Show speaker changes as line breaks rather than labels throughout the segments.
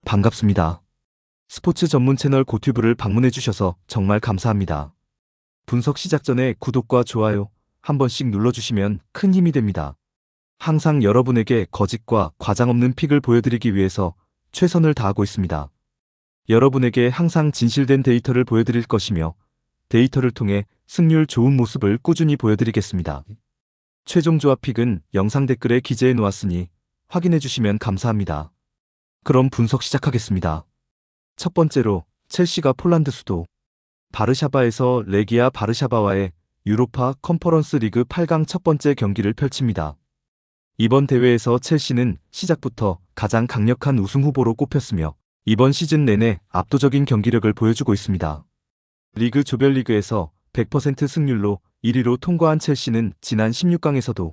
반갑습니다. 스포츠 전문 채널 고튜브를 방문해주셔서 정말 감사합니다. 분석 시작 전에 구독과 좋아요 한 번씩 눌러주시면 큰 힘이 됩니다. 항상 여러분에게 거짓과 과장 없는 픽을 보여드리기 위해서 최선을 다하고 있습니다. 여러분에게 항상 진실된 데이터를 보여드릴 것이며 데이터를 통해 승률 좋은 모습을 꾸준히 보여드리겠습니다. 최종 조합 픽은 영상 댓글에 기재해 놓았으니 확인해 주시면 감사합니다. 그럼 분석 시작하겠습니다. 첫 번째로 첼시가 폴란드 수도 바르샤바에서 레기아 바르샤바와의 유로파 컨퍼런스 리그 8강 첫 번째 경기를 펼칩니다. 이번 대회에서 첼시는 시작부터 가장 강력한 우승 후보로 꼽혔으며 이번 시즌 내내 압도적인 경기력을 보여주고 있습니다. 리그 조별리그에서 100% 승률로 1위로 통과한 첼시는 지난 16강에서도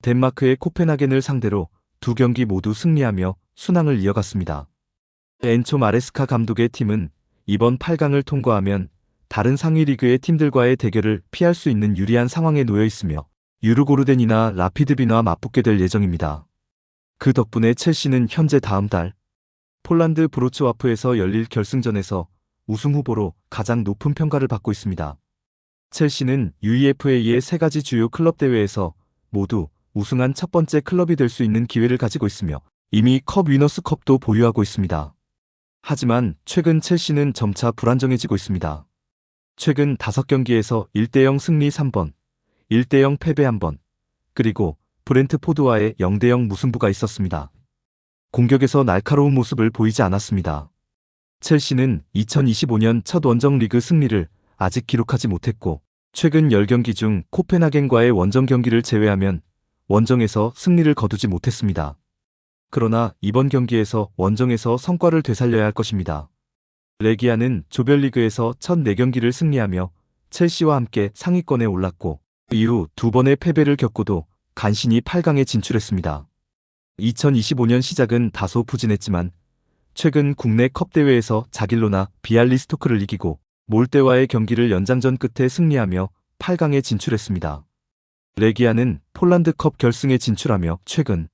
덴마크의 코펜하겐을 상대로 두 경기 모두 승리하며 순항을 이어갔습니다. 엔초 마레스카 감독의 팀은 이번 8강을 통과하면 다른 상위 리그의 팀들과의 대결을 피할 수 있는 유리한 상황에 놓여 있으며 유르고르덴이나 라피드 비너와 맞붙게 될 예정입니다. 그 덕분에 첼시는 현재 다음 달 폴란드 브로츠와프에서 열릴 결승전에서 우승 후보로 가장 높은 평가를 받고 있습니다. 첼시는 UEFA의 세 가지 주요 클럽 대회에서 모두 우승한 첫 번째 클럽이 될 수 있는 기회를 가지고 있으며 이미 컵 위너스 컵도 보유하고 있습니다. 하지만 최근 첼시는 점차 불안정해지고 있습니다. 최근 5경기에서 1대0 승리 3번, 1대0 패배 1번, 그리고 브렌트포드와의 0대0 무승부가 있었습니다. 공격에서 날카로운 모습을 보이지 않았습니다. 첼시는 2025년 첫 원정 리그 승리를 아직 기록하지 못했고 최근 10경기 중 코펜하겐과의 원정 경기를 제외하면 원정에서 승리를 거두지 못했습니다. 그러나 이번 경기에서 원정에서 성과를 되살려야 할 것입니다. 레기아는 조별리그에서 첫 4경기를 승리하며 첼시와 함께 상위권에 올랐고 이후 2번의 패배를 겪고도 간신히 8강에 진출했습니다. 2025년 시작은 다소 부진했지만 최근 국내 컵 대회에서 자길로나 비알리스토크를 이기고 몰대와의 경기를 연장전 끝에 승리하며 8강에 진출했습니다. 레기아는 폴란드컵 결승에 진출하며 최근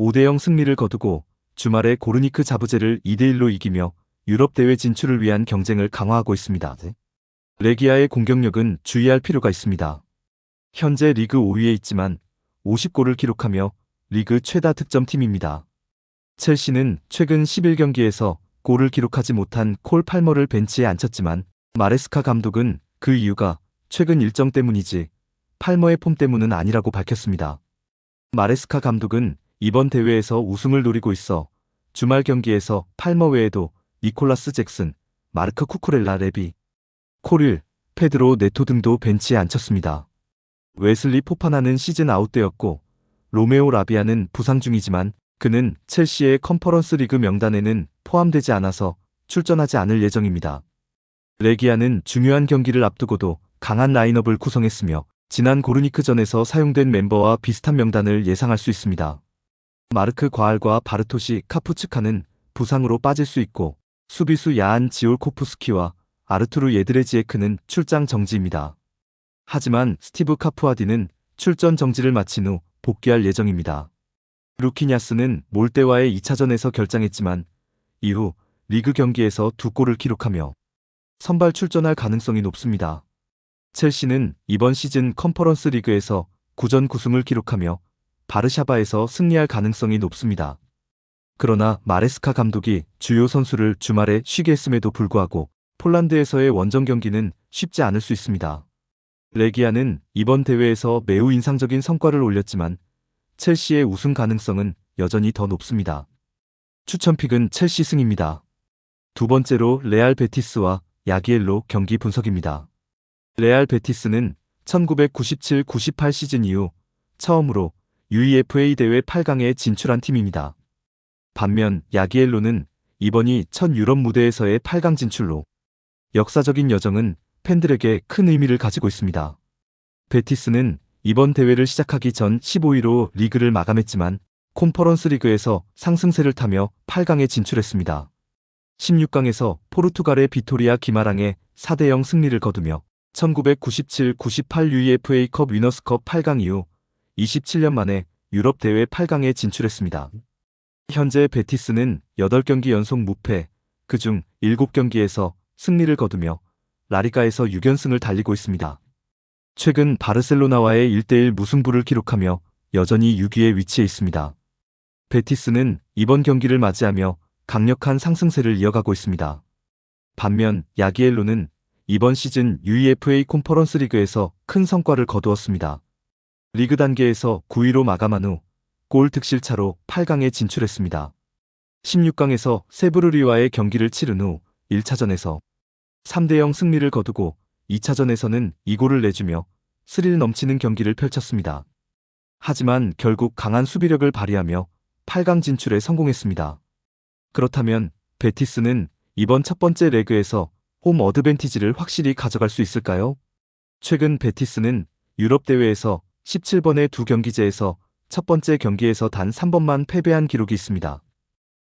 5대0 승리를 거두고 주말에 고르니크 자브제를 2대1로 이기며 유럽 대회 진출을 위한 경쟁을 강화하고 있습니다. 레기아의 공격력은 주의할 필요가 있습니다. 현재 리그 5위에 있지만 50골을 기록하며 리그 최다 득점팀입니다. 첼시는 최근 11경기에서 골을 기록하지 못한 콜 팔머를 벤치에 앉혔지만 마레스카 감독은 그 이유가 최근 일정 때문이지 팔머의 폼 때문은 아니라고 밝혔습니다. 마레스카 감독은 이번 대회에서 우승을 노리고 있어 주말 경기에서 팔머 외에도 니콜라스 잭슨, 마르크 쿠쿠렐라 레비, 코릴, 페드로 네토 등도 벤치에 앉혔습니다. 웨슬리 포파나는 시즌 아웃되었고 로메오 라비아는 부상 중이지만 그는 첼시의 컨퍼런스 리그 명단에는 포함되지 않아서 출전하지 않을 예정입니다. 레기아는 중요한 경기를 앞두고도 강한 라인업을 구성했으며 지난 고르니크전에서 사용된 멤버와 비슷한 명단을 예상할 수 있습니다. 마르크 과알과 바르토시 카푸츠카는 부상으로 빠질 수 있고 수비수 야안 지올코프스키와 아르투르 예드레지에크는 출장 정지입니다. 하지만 스티브 카푸아디는 출전 정지를 마친 후 복귀할 예정입니다. 루키냐스는 몰대와의 2차전에서 결장했지만 이후 리그 경기에서 2골을 기록하며 선발 출전할 가능성이 높습니다. 첼시는 이번 시즌 컨퍼런스 리그에서 9전 9승을 기록하며 바르샤바에서 승리할 가능성이 높습니다. 그러나 마레스카 감독이 주요 선수를 주말에 쉬게 했음에도 불구하고 폴란드에서의 원정 경기는 쉽지 않을 수 있습니다. 레기아는 이번 대회에서 매우 인상적인 성과를 올렸지만 첼시의 우승 가능성은 여전히 더 높습니다. 추천픽은 첼시 승입니다. 두 번째로 레알 베티스와 야기엘로 경기 분석입니다. 레알 베티스는 1997-98 시즌 이후 처음으로 UEFA 대회 8강에 진출한 팀입니다. 반면 야기엘로는 이번이 첫 유럽 무대에서의 8강 진출로 역사적인 여정은 팬들에게 큰 의미를 가지고 있습니다. 베티스는 이번 대회를 시작하기 전 15위로 리그를 마감했지만 콘퍼런스 리그에서 상승세를 타며 8강에 진출했습니다. 16강에서 포르투갈의 비토리아 기마랑에 4대0 승리를 거두며 1997-98 UEFA컵 위너스컵 8강 이후 27년 만에 유럽 대회 8강에 진출했습니다. 현재 베티스는 8경기 연속 무패, 그중 7경기에서 승리를 거두며 라리가에서 6연승을 달리고 있습니다. 최근 바르셀로나와의 1대1 무승부를 기록하며 여전히 6위에 위치해 있습니다. 베티스는 이번 경기를 맞이하며 강력한 상승세를 이어가고 있습니다. 반면 야기엘로는 이번 시즌 UEFA 컨퍼런스 리그에서 큰 성과를 거두었습니다. 리그 단계에서 9위로 마감한 후 골 득실차로 8강에 진출했습니다. 16강에서 세브르리와의 경기를 치른 후 1차전에서 3대0 승리를 거두고 2차전에서는 2골을 내주며 스릴 넘치는 경기를 펼쳤습니다. 하지만 결국 강한 수비력을 발휘하며 8강 진출에 성공했습니다. 그렇다면 베티스는 이번 첫 번째 레그에서 홈 어드밴티지를 확실히 가져갈 수 있을까요? 최근 베티스는 유럽 대회에서 17번의 두 경기제에서 첫 번째 경기에서 단 3번만 패배한 기록이 있습니다.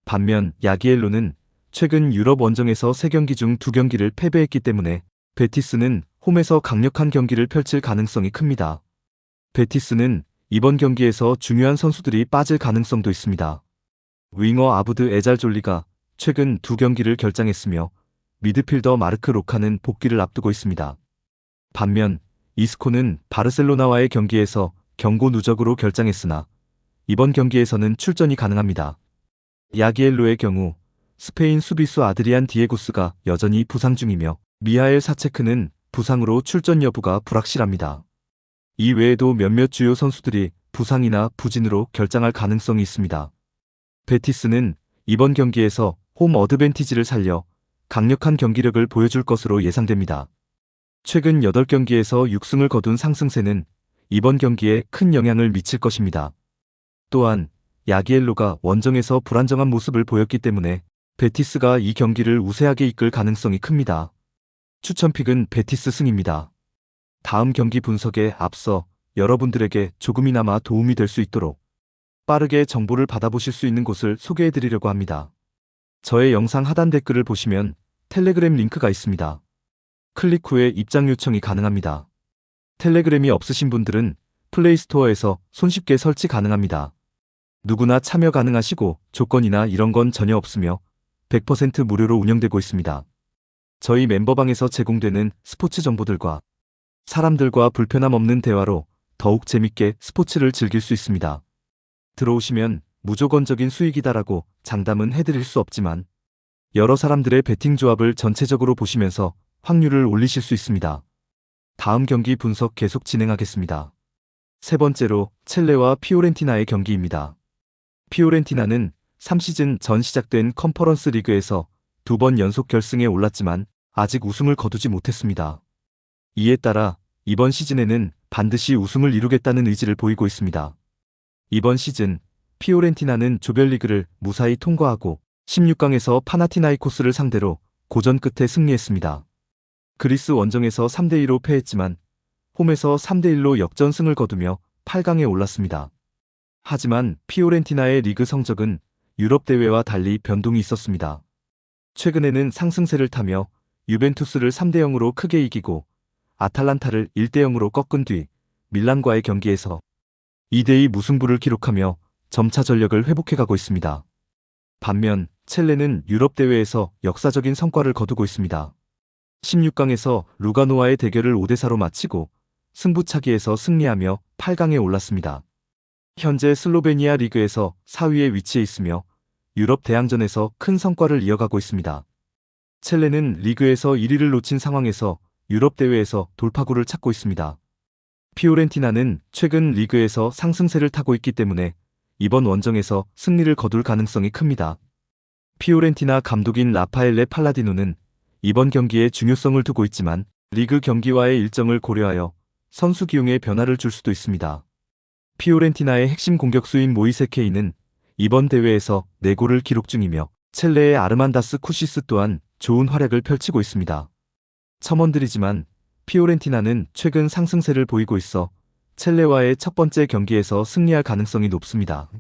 반면 야기엘로는 최근 유럽 원정에서 3경기 중 2경기를 패배했기 때문에 베티스는 홈에서 강력한 경기를 펼칠 가능성이 큽니다. 베티스는 이번 경기에서 중요한 선수들이 빠질 가능성도 있습니다. 윙어 아부드 에잘졸리가 최근 2경기를 결장했으며 미드필더 마르크 로카는 복귀를 앞두고 있습니다. 반면 이스코는 바르셀로나와의 경기에서 경고 누적으로 결장했으나 이번 경기에서는 출전이 가능합니다. 야기엘로의 경우 스페인 수비수 아드리안 디에고스가 여전히 부상 중이며 미하엘 사체크는 부상으로 출전 여부가 불확실합니다. 이 외에도 몇몇 주요 선수들이 부상이나 부진으로 결장할 가능성이 있습니다. 베티스는 이번 경기에서 홈 어드밴티지를 살려 강력한 경기력을 보여줄 것으로 예상됩니다. 최근 8경기에서 6승을 거둔 상승세는 이번 경기에 큰 영향을 미칠 것입니다. 또한 야기엘로가 원정에서 불안정한 모습을 보였기 때문에 베티스가 이 경기를 우세하게 이끌 가능성이 큽니다. 추천픽은 베티스 승입니다. 다음 경기 분석에 앞서 여러분들에게 조금이나마 도움이 될 수 있도록 빠르게 정보를 받아보실 수 있는 곳을 소개해드리려고 합니다. 저의 영상 하단 댓글을 보시면 텔레그램 링크가 있습니다. 클릭 후에 입장 요청이 가능합니다. 텔레그램이 없으신 분들은 플레이스토어에서 손쉽게 설치 가능합니다. 누구나 참여 가능하시고 조건이나 이런 건 전혀 없으며 100% 무료로 운영되고 있습니다. 저희 멤버방에서 제공되는 스포츠 정보들과 사람들과 불편함 없는 대화로 더욱 재밌게 스포츠를 즐길 수 있습니다. 들어오시면 무조건적인 수익이다라고 장담은 해드릴 수 없지만 여러 사람들의 베팅 조합을 전체적으로 보시면서 확률을 올리실 수 있습니다. 다음 경기 분석 계속 진행하겠습니다. 세 번째로 첼레와 피오렌티나의 경기입니다. 피오렌티나는 3시즌 전 시작된 컨퍼런스 리그에서 2번 연속 결승에 올랐지만 아직 우승을 거두지 못했습니다. 이에 따라 이번 시즌에는 반드시 우승을 이루겠다는 의지를 보이고 있습니다. 이번 시즌 피오렌티나는 조별리그를 무사히 통과하고 16강에서 파나티나이코스를 상대로 고전 끝에 승리했습니다. 그리스 원정에서 3대2로 패했지만 홈에서 3대1로 역전승을 거두며 8강에 올랐습니다. 하지만 피오렌티나의 리그 성적은 유럽 대회와 달리 변동이 있었습니다. 최근에는 상승세를 타며 유벤투스를 3대0으로 크게 이기고 아탈란타를 1대0으로 꺾은 뒤 밀란과의 경기에서 2대2 무승부를 기록하며 점차 전력을 회복해가고 있습니다. 반면 첼레는 유럽 대회에서 역사적인 성과를 거두고 있습니다. 16강에서 루가노와의 대결을 5대4로 마치고 승부차기에서 승리하며 8강에 올랐습니다. 현재 슬로베니아 리그에서 4위에 위치해 있으며 유럽 대항전에서 큰 성과를 이어가고 있습니다. 첼레는 리그에서 1위를 놓친 상황에서 유럽 대회에서 돌파구를 찾고 있습니다. 피오렌티나는 최근 리그에서 상승세를 타고 있기 때문에 이번 원정에서 승리를 거둘 가능성이 큽니다. 피오렌티나 감독인 라파엘레 팔라디노는 이번 경기에 중요성을 두고 있지만 리그 경기와의 일정을 고려하여 선수 기용에 변화를 줄 수도 있습니다. 피오렌티나의 핵심 공격수인 모이세 케이는 이번 대회에서 4골을 기록 중이며 첼레의 아르만다스 쿠시스 또한 좋은 활약을 펼치고 있습니다. 첨언드리지만 피오렌티나는 최근 상승세를 보이고 있어 첼레와의 첫 번째 경기에서 승리할 가능성이 높습니다.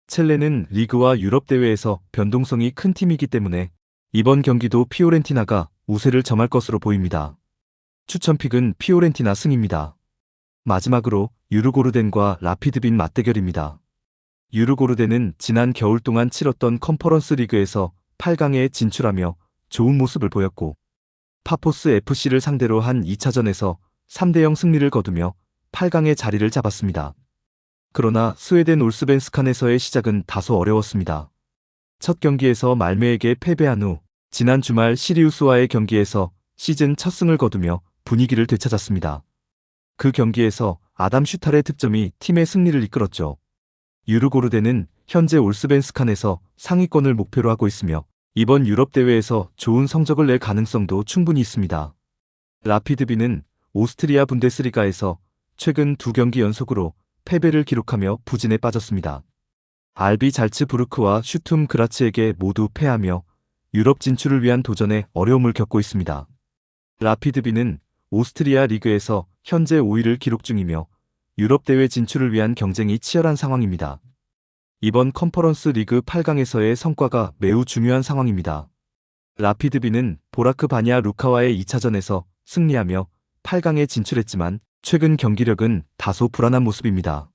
첼레는 리그와 유럽 대회에서 변동성이 큰 팀이기 때문에 이번 경기도 피오렌티나가 우세를 점할 것으로 보입니다. 추천픽은 피오렌티나 승입니다. 마지막으로 유르고르덴과 라피드빈 맞대결입니다. 유르고르덴은 지난 겨울 동안 치렀던 컨퍼런스 리그에서 8강에 진출하며 좋은 모습을 보였고 파포스 FC를 상대로 한 2차전에서 3대0 승리를 거두며 8강의 자리를 잡았습니다. 그러나 스웨덴 올스벤스칸에서의 시작은 다소 어려웠습니다. 첫 경기에서 말메에게 패배한 후 지난 주말 시리우스와의 경기에서 시즌 첫 승을 거두며 분위기를 되찾았습니다. 그 경기에서 아담 슈탈의 득점이 팀의 승리를 이끌었죠. 유르고르덴은 현재 올스벤스칸에서 상위권을 목표로 하고 있으며 이번 유럽 대회에서 좋은 성적을 낼 가능성도 충분히 있습니다. 라피드비는 오스트리아 분데스리가에서 최근 2경기 연속으로 패배를 기록하며 부진에 빠졌습니다. RB 잘츠부르크와 슈툼 그라츠에게 모두 패하며 유럽 진출을 위한 도전에 어려움을 겪고 있습니다. 라피드비는 오스트리아 리그에서 현재 5위를 기록 중이며 유럽 대회 진출을 위한 경쟁이 치열한 상황입니다. 이번 컨퍼런스 리그 8강에서의 성과가 매우 중요한 상황입니다. 라피드비는 보라크 바냐 루카와의 2차전에서 승리하며 8강에 진출했지만 최근 경기력은 다소 불안한 모습입니다.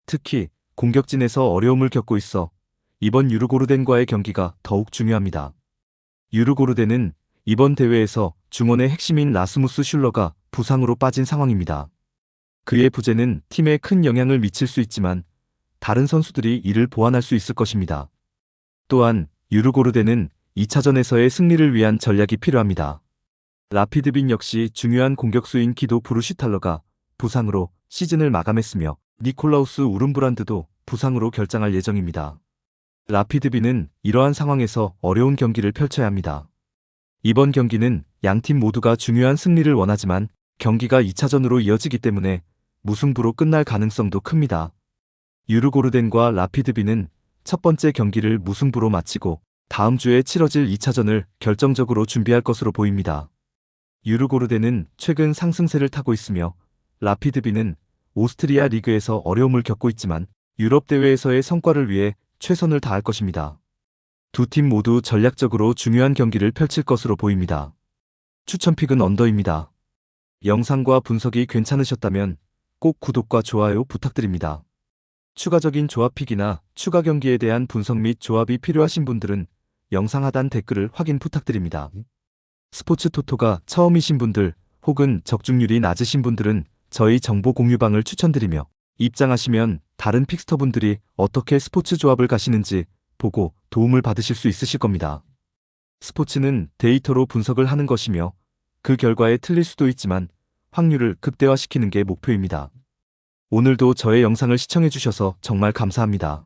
특히 공격진에서 어려움을 겪고 있어 이번 유르고르덴과의 경기가 더욱 중요합니다. 유르고르덴은 이번 대회에서 중원의 핵심인 라스무스 슐러가 부상으로 빠진 상황입니다. 그의 부재는 팀에 큰 영향을 미칠 수 있지만 다른 선수들이 이를 보완할 수 있을 것입니다. 또한 유르고르덴은 2차전에서의 승리를 위한 전략이 필요합니다. 라피드빈 역시 중요한 공격수인 기도 브루시탈러가 부상으로 시즌을 마감했으며 니콜라우스 우름브란드도 부상으로 결장할 예정입니다. 라피드빈은 이러한 상황에서 어려운 경기를 펼쳐야 합니다. 이번 경기는 양팀 모두가 중요한 승리를 원하지만 경기가 2차전으로 이어지기 때문에 무승부로 끝날 가능성도 큽니다. 유르고르덴과 라피드비는 첫 번째 경기를 무승부로 마치고 다음 주에 치러질 2차전을 결정적으로 준비할 것으로 보입니다. 유르고르덴은 최근 상승세를 타고 있으며 라피드비는 오스트리아 리그에서 어려움을 겪고 있지만 유럽 대회에서의 성과를 위해 최선을 다할 것입니다. 두 팀 모두 전략적으로 중요한 경기를 펼칠 것으로 보입니다. 추천픽은 언더입니다. 영상과 분석이 괜찮으셨다면 꼭 구독과 좋아요 부탁드립니다. 추가적인 조합픽이나 추가 경기에 대한 분석 및 조합이 필요하신 분들은 영상 하단 댓글을 확인 부탁드립니다. 스포츠 토토가 처음이신 분들 혹은 적중률이 낮으신 분들은 저희 정보 공유방을 추천드리며 입장하시면 다른 픽스터분들이 어떻게 스포츠 조합을 가시는지 보고 도움을 받으실 수 있으실 겁니다. 스포츠는 데이터로 분석을 하는 것이며 그 결과에 틀릴 수도 있지만 확률을 극대화시키는 게 목표입니다. 오늘도 저의 영상을 시청해주셔서 정말 감사합니다.